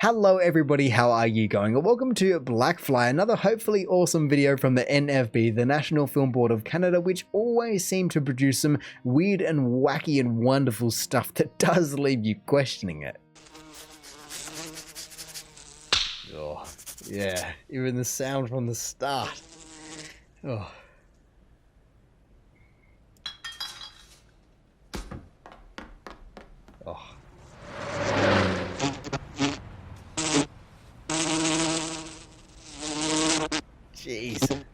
Hello everybody, how are you going? And welcome to Blackfly, another hopefully awesome video from the NFB, the National Film Board of Canada, which always seem to produce some weird and wacky and wonderful stuff that does leave you questioning it. Oh, yeah, even the sound from the start. Oh. Oh. Jeez.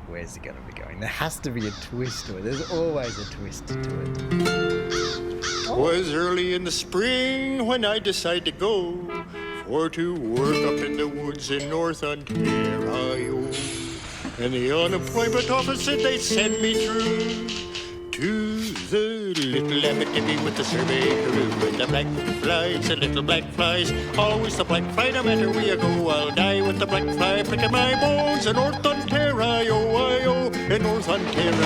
Where's it going to be going? There has to be a twist to it. There's always a twist to it. Was early in the spring when I decided to go for to work up in the woods in North Ontario. And the unemployment office said they'd send me through to the little Abitibi with the survey crew. And the black flies, the little black flies, always the black fly, no matter where you go, I'll die with the black fly pricking my bones in North Ontario, in North Ontario.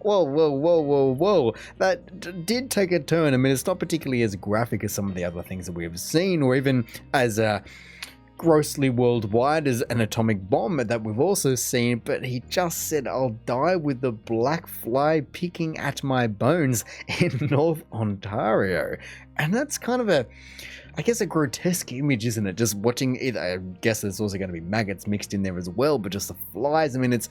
Whoa. That did take a turn. I mean, it's not particularly as graphic as some of the other things that we have seen, or even as grossly worldwide as an atomic bomb that we've also seen, but he just said, I'll die with the black fly picking at my bones in North Ontario. And that's kind of a grotesque image, isn't it? Just watching it, I guess there's also going to be maggots mixed in there as well, but just the flies. I mean, it's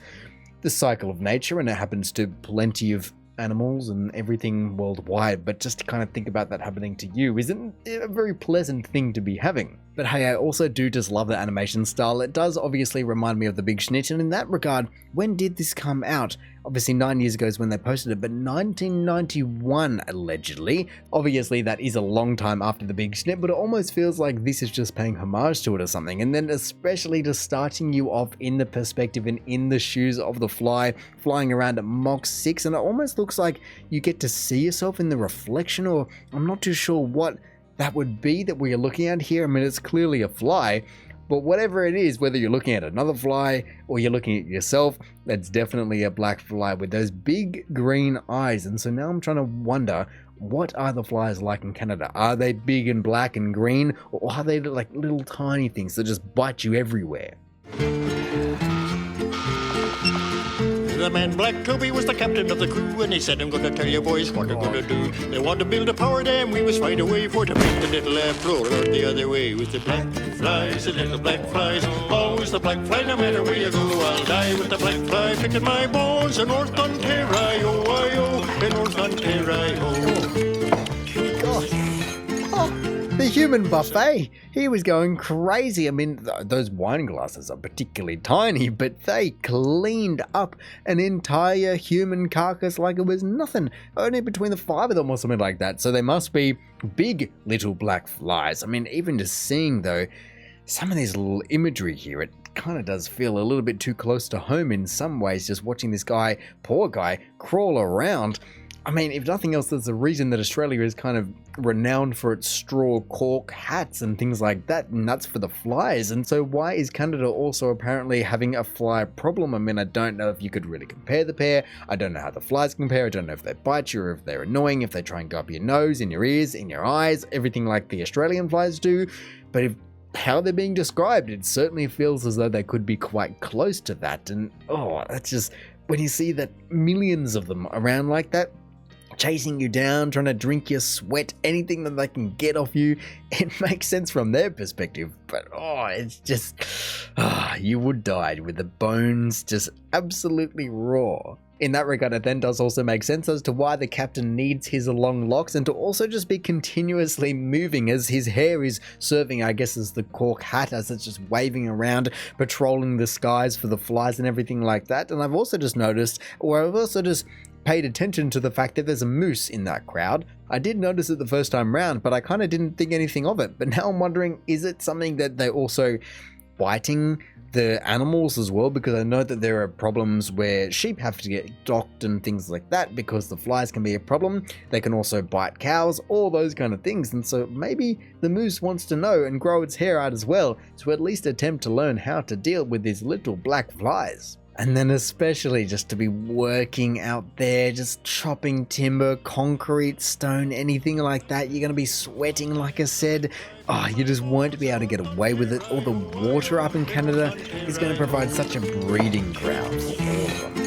the cycle of nature, and it happens to plenty of animals and everything worldwide, but just to kind of think about that happening to you isn't a very pleasant thing to be having. But hey, I also do just love the animation style. It does obviously remind me of The Big Snitch, and in that regard, when did this come out? Obviously 9 years ago is when they posted it, but 1991 allegedly. Obviously that is a long time after The Big Snip, but it almost feels like this is just paying homage to it or something. And then especially just starting you off in the perspective and in the shoes of the fly, flying around at Mach 6, and it almost looks like you get to see yourself in the reflection, or I'm not too sure what that would be that we are looking at here. I mean, it's clearly a fly, but whatever it is, whether you're looking at another fly or you're looking at yourself, that's definitely a black fly with those big green eyes. And so now I'm trying to wonder, what are the flies like in Canada? Are they big and black and green, or are they like little tiny things that just bite you everywhere? The man Black Toby was the captain of the crew, and he said, I'm gonna tell you boys what they're gonna do. They want to build a power dam, we must find a way for to make the little lamb flow the other way. With the black flies, the little black flies, always the black fly, no matter where you go, I'll die with the black fly picking my bones in North Ontario, in North Ontario. The human buffet, he was going crazy. I mean, those wine glasses are particularly tiny, but they cleaned up an entire human carcass like it was nothing. Only between the 5 of them or something like that. So they must be big little black flies. I mean, even just seeing though, some of this little imagery here, it kind of does feel a little bit too close to home in some ways, just watching this guy, poor guy, crawl around. I mean, if nothing else, there's a reason that Australia is kind of renowned for its straw cork hats and things like that, and that's for the flies. And so why is Canada also apparently having a fly problem? I mean, I don't know if you could really compare the pair. I don't know how the flies compare. I don't know if they bite you or if they're annoying, if they try and go up your nose, in your ears, in your eyes, everything like the Australian flies do. But how they're being described, it certainly feels as though they could be quite close to that. And that's just, when you see that millions of them around like that, chasing you down, trying to drink your sweat, anything that they can get off you, it makes sense from their perspective. But it's just, you would die with the bones just absolutely raw. In that regard, it then does also make sense as to why the captain needs his long locks and to also just be continuously moving as his hair is serving, I guess, as the cork hat, as it's just waving around, patrolling the skies for the flies and everything like that. And I've also just noticed, or I've also just paid attention to the fact that there's a moose in that crowd. I did notice it the first time round, but I kind of didn't think anything of it. But now I'm wondering, is it something that they also biting the animals as well, because I know that there are problems where sheep have to get docked and things like that because the flies can be a problem. They can also bite cows, all those kind of things, and so maybe the moose wants to know and grow its hair out as well to at least attempt to learn how to deal with these little black flies. And then especially just to be working out there, just chopping timber, concrete, stone, anything like that. You're going to be sweating, like I said. Oh, you just won't be able to get away with it. All the water up in Canada is going to provide such a breeding ground for all of them.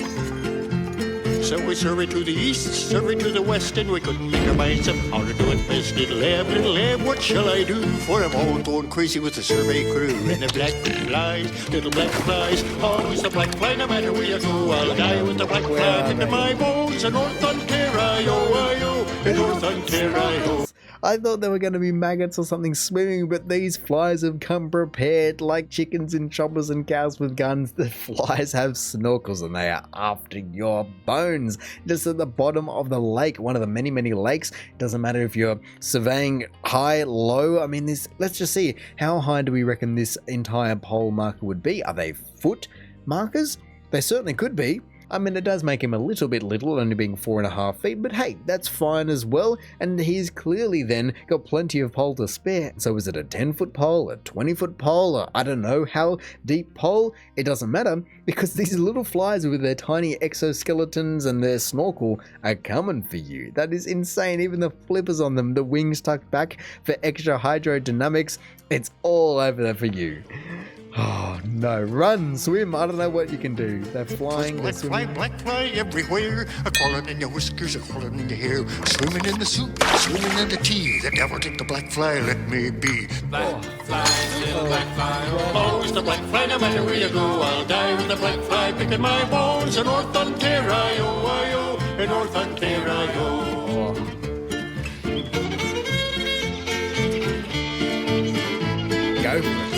So we survey to the east, survey to the west, and we couldn't make our minds up how to do it best. Little lamb, what shall I do? For I'm all going crazy with the survey crew. And the black flies, little black flies, always the black fly, no matter where you go. I'll die with the black fly into my bones in North Ontario, in North Ontario. I thought there were going to be maggots or something swimming, but these flies have come prepared like chickens in choppers and cows with guns. The flies have snorkels and they are after your bones. Just at the bottom of the lake, one of the many, many lakes. Doesn't matter if you're surveying high, low. I mean, let's just see. How high do we reckon this entire pole marker would be? Are they foot markers? They certainly could be. I mean, it does make him a little bit little, only being 4.5 feet, but hey, that's fine as well, and he's clearly then got plenty of pole to spare. So is it a 10-foot pole, a 20-foot pole, or I don't know how deep pole? It doesn't matter, because these little flies with their tiny exoskeletons and their snorkel are coming for you. That is insane. Even the flippers on them, the wings tucked back for extra hydrodynamics, it's all over there for you. Oh no, run, swim, I don't know what you can do. They're flying, they're swimming. Black fly everywhere, a crawling in your whiskers, a crawling in your hair, swimming in the soup, swimming in the tea. The devil take the black fly, let me be. Black fly, little black fly, always the black fly, no matter where you go. I'll die with the black fly, picking my bones in North Ontario, in North Ontario. Go for it.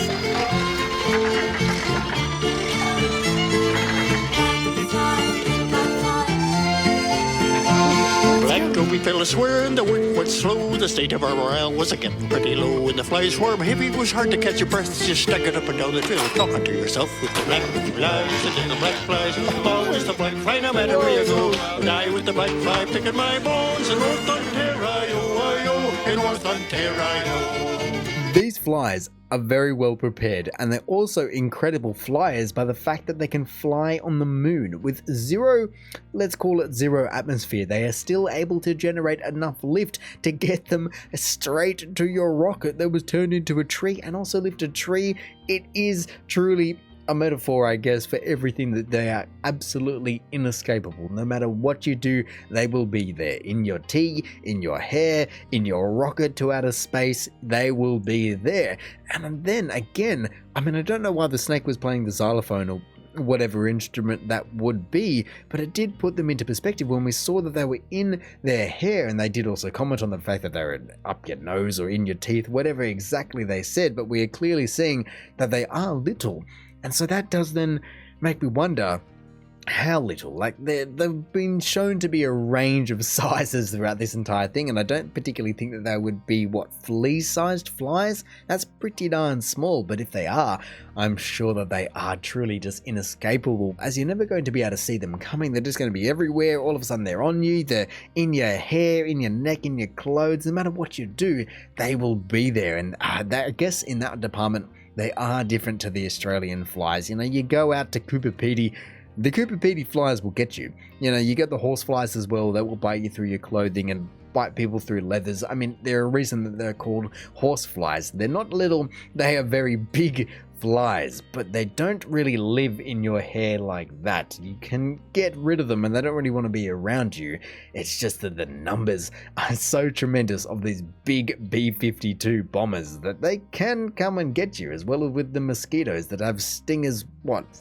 Black Goby fell a swearing, the work went slow, the state of our morale was a getting pretty low, and the flies swarm heavy, it was hard to catch your breath as you stuck it up and down the trail, talking to yourself with the black flies, the little black flies, always the black fly, no matter where you go. Die with the black fly, picking my bones in North Ontario, in North Ontario. These flies are very well prepared, and they're also incredible flyers by the fact that they can fly on the moon with zero, let's call it zero atmosphere. They are still able to generate enough lift to get them straight to your rocket that was turned into a tree and also lift a tree. It is truly a metaphor, I guess, for everything that they are absolutely inescapable. No matter what you do, they will be there. In your tea, in your hair, in your rocket to outer space, they will be there. And then again, I mean, I don't know why the snake was playing the xylophone or whatever instrument that would be, but it did put them into perspective when we saw that they were in their hair, and they did also comment on the fact that they were up your nose or in your teeth, whatever exactly they said, but we are clearly seeing that they are little. And so that does then make me wonder how little. Like, they've been shown to be a range of sizes throughout this entire thing, and I don't particularly think that they would be, flea-sized flies? That's pretty darn small, but if they are, I'm sure that they are truly just inescapable, as you're never going to be able to see them coming. They're just going to be everywhere. All of a sudden they're on you, they're in your hair, in your neck, in your clothes. No matter what you do, they will be there, and I guess in that department, they are different to the Australian flies. You know, you go out to Cooper-Pedy, the Cooper-Pedy flies will get you. You know, you get the horse flies as well that will bite you through your clothing and bite people through leathers. I mean, there's a reason that they're called horse flies. They're not little, they are very big flies, but they don't really live in your hair like that. You can get rid of them and they don't really want to be around you. It's just that the numbers are so tremendous of these big B-52 bombers that they can come and get you, as well as with the mosquitoes that have stingers,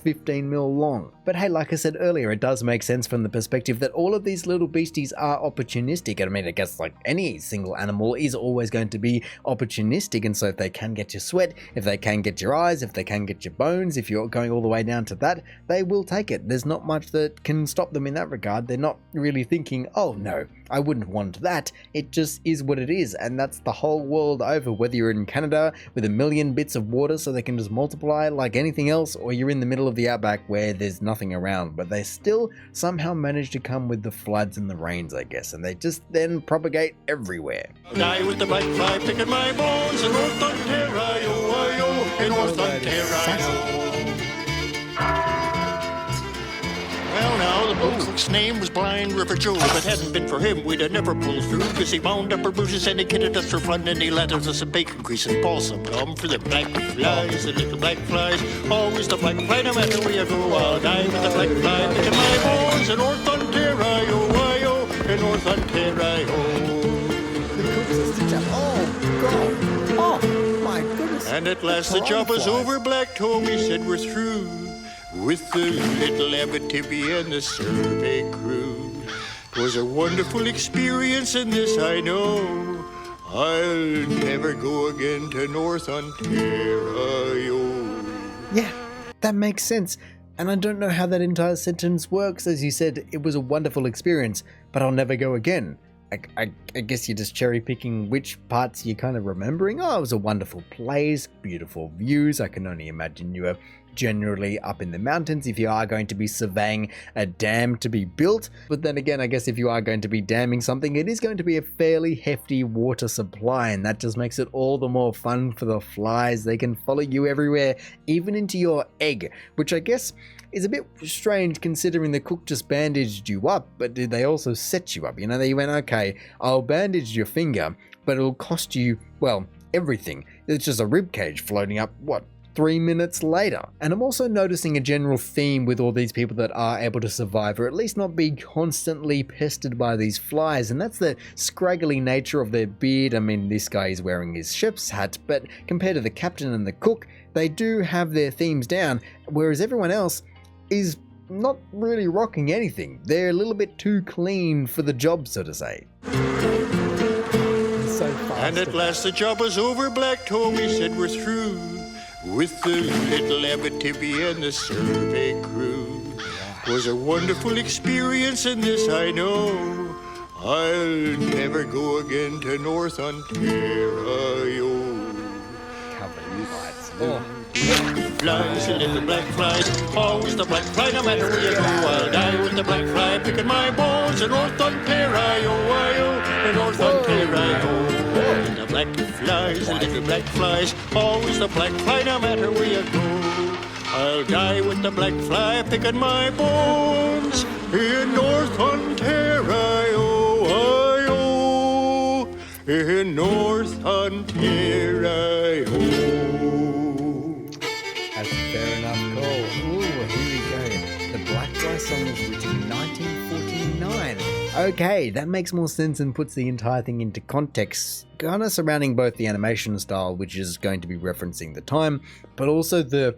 15 mil long. But hey, like I said earlier, it does make sense from the perspective that all of these little beasties are opportunistic. I mean, I guess like any single animal is always going to be opportunistic, and so if they can get your sweat, if they can get your eyes, if they can get your bones, if you're going all the way down to that, they will take it. There's not much that can stop them in that regard. They're not really thinking, oh no, I wouldn't want that. It just is what it is, and that's the whole world over, whether you're in Canada with a million bits of water so they can just multiply like anything else, or you're in the middle of the outback where there's nothing around, but they still somehow manage to come with the floods and the rains, I guess, and they just then propagate everywhere. Die with the blackfly picking my bones in North Ontario, in North Ontario. Well, now, the bloke's name was Blind River Joe. If it hadn't been for him, we'd have never pulled through, because he wound up our bruises and he kitted us for fun, and he landed us some bacon grease and balsam gum for the black flies, the little black flies. Always the black fly, no matter where you go. I'll die with the black fly picking my bones in North Ontario, in North Ontario. Oh, God. Oh, my goodness. And at last the job was over, Black Toby said we're through with the little Abitibi and the survey crew. 'Twas a wonderful experience, and this I know, I'll never go again to North Ontario. Yeah, that makes sense. And I don't know how that entire sentence works. As you said, it was a wonderful experience, but I'll never go again. I guess you're just cherry picking which parts you're kind of remembering. Oh, it was a wonderful place, beautiful views. I can only imagine you were generally up in the mountains if you are going to be surveying a dam to be built. But then again, I guess if you are going to be damming something, it is going to be a fairly hefty water supply, and that just makes it all the more fun for the flies. They can follow you everywhere, even into your egg, which I guess is a bit strange considering the cook just bandaged you up, but did they also set you up? You know, they went, okay, I'll bandage your finger, but it'll cost you, well, everything. It's just a rib cage floating up, 3 minutes later. And I'm also noticing a general theme with all these people that are able to survive, or at least not be constantly pestered by these flies, and that's the scraggly nature of their beard. I mean, this guy is wearing his ship's hat, but compared to the captain and the cook, they do have their themes down, whereas everyone else is not really rocking anything. They're a little bit too clean for the job, so to say. So and at last the job was over, Black Toby said we're through with the little Abitibi and the survey crew. Was a wonderful experience, and this I know, I'll never go again to North Ontario. Covered in lights. Flies, the little black flies, always the black fly, no matter where you go. I'll die with the black fly picking my bones in North Ontario, in North Ontario. The black flies, the little black flies, always the black fly, no matter where you go. I'll die with the black fly picking my bones in North Ontario, in North Ontario. That's fair enough, Cole. Ooh, here we go. The Blackfly song was written in 1949. Okay, that makes more sense and puts the entire thing into context, kind of surrounding both the animation style, which is going to be referencing the time, but also the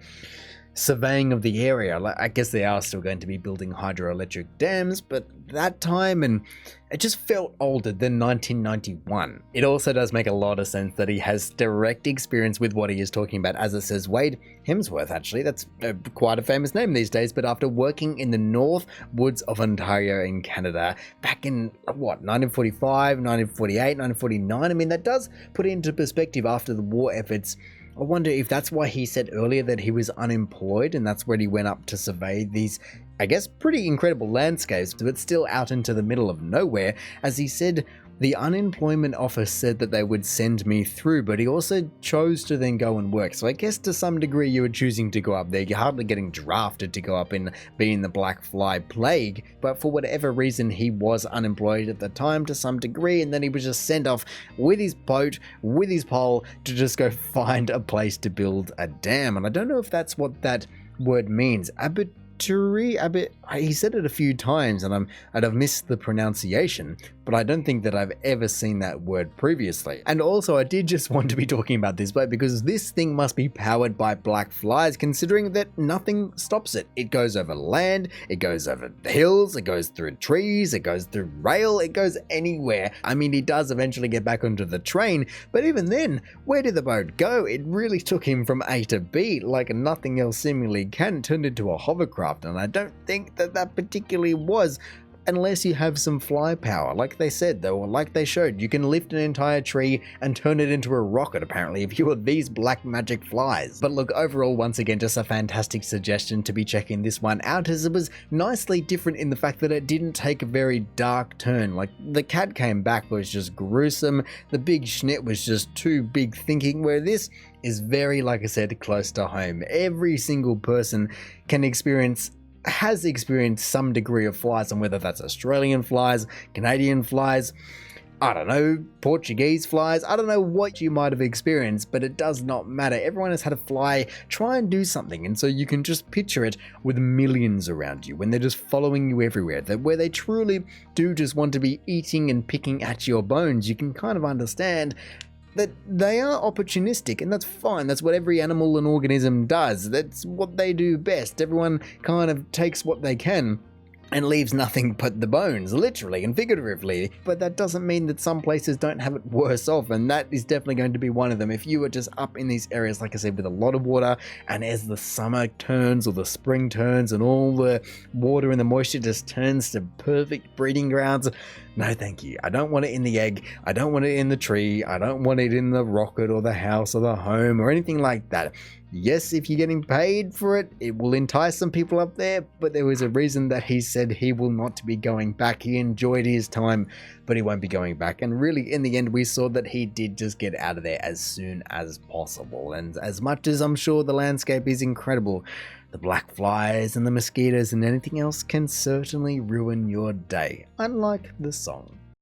surveying of the area. I guess they are still going to be building hydroelectric dams, but that time, and it just felt older than 1991. It also does make a lot of sense that he has direct experience with what he is talking about, as it says Wade Hemsworth, actually. That's quite a famous name these days, but after working in the North Woods of Ontario in Canada back in, 1945, 1948, 1949, I mean, that does put it into perspective after the war efforts. I wonder if that's why he said earlier that he was unemployed, and that's when he went up to survey these, I guess, pretty incredible landscapes, but still out into the middle of nowhere. As he said, the unemployment office said that they would send me through, but he also chose to then go and work. So I guess to some degree you were choosing to go up there. You're hardly getting drafted to go up and be in the Blackfly plague, but for whatever reason he was unemployed at the time to some degree, and then he was just sent off with his boat, with his pole, to just go find a place to build a dam. And I don't know if that's what that word means. He said it a few times, and I'd have missed the pronunciation, but I don't think that I've ever seen that word previously. And also, I did just want to be talking about this boat because this thing must be powered by black flies, considering that nothing stops it. It goes over land, it goes over hills, it goes through trees, it goes through rail, it goes anywhere. I mean, he does eventually get back onto the train, but even then, where did the boat go? It really took him from A to B like nothing else seemingly can. It turned into a hovercraft, and I don't think that particularly was unless you have some fly power. Like they said though, or like they showed, you can lift an entire tree and turn it into a rocket apparently if you are these black magic flies. But look, overall, once again, just a fantastic suggestion to be checking this one out, as it was nicely different in the fact that it didn't take a very dark turn. Like the cat came back was just gruesome, the big schnit was just too big thinking, where this is very, like I said, close to home. Every single person has experienced some degree of flies, and whether that's Australian flies, Canadian flies, I don't know, Portuguese flies, I don't know what you might have experienced, but it does not matter. Everyone has had a fly try and do something, and so you can just picture it with millions around you when they're just following you everywhere, where they truly do just want to be eating and picking at your bones. You can kind of understand that they are opportunistic, and that's fine. That's what every animal and organism does. That's what they do best. Everyone kind of takes what they can and leaves nothing but the bones, literally and figuratively. But that doesn't mean that some places don't have it worse off, and that is definitely going to be one of them. If you are just up in these areas, like I said, with a lot of water, and as the summer turns or the spring turns and all the water and the moisture just turns to perfect breeding grounds, no thank you. I don't want it in the egg, I don't want it in the tree, I don't want it in the rocket or the house or the home or anything like that. Yes, if you're getting paid for it, it will entice some people up there, but there was a reason that he said he will not be going back. He enjoyed his time, but he won't be going back. And really, in the end, we saw that he did just get out of there as soon as possible. And as much as I'm sure the landscape is incredible, the black flies and the mosquitoes and anything else can certainly ruin your day, unlike the song.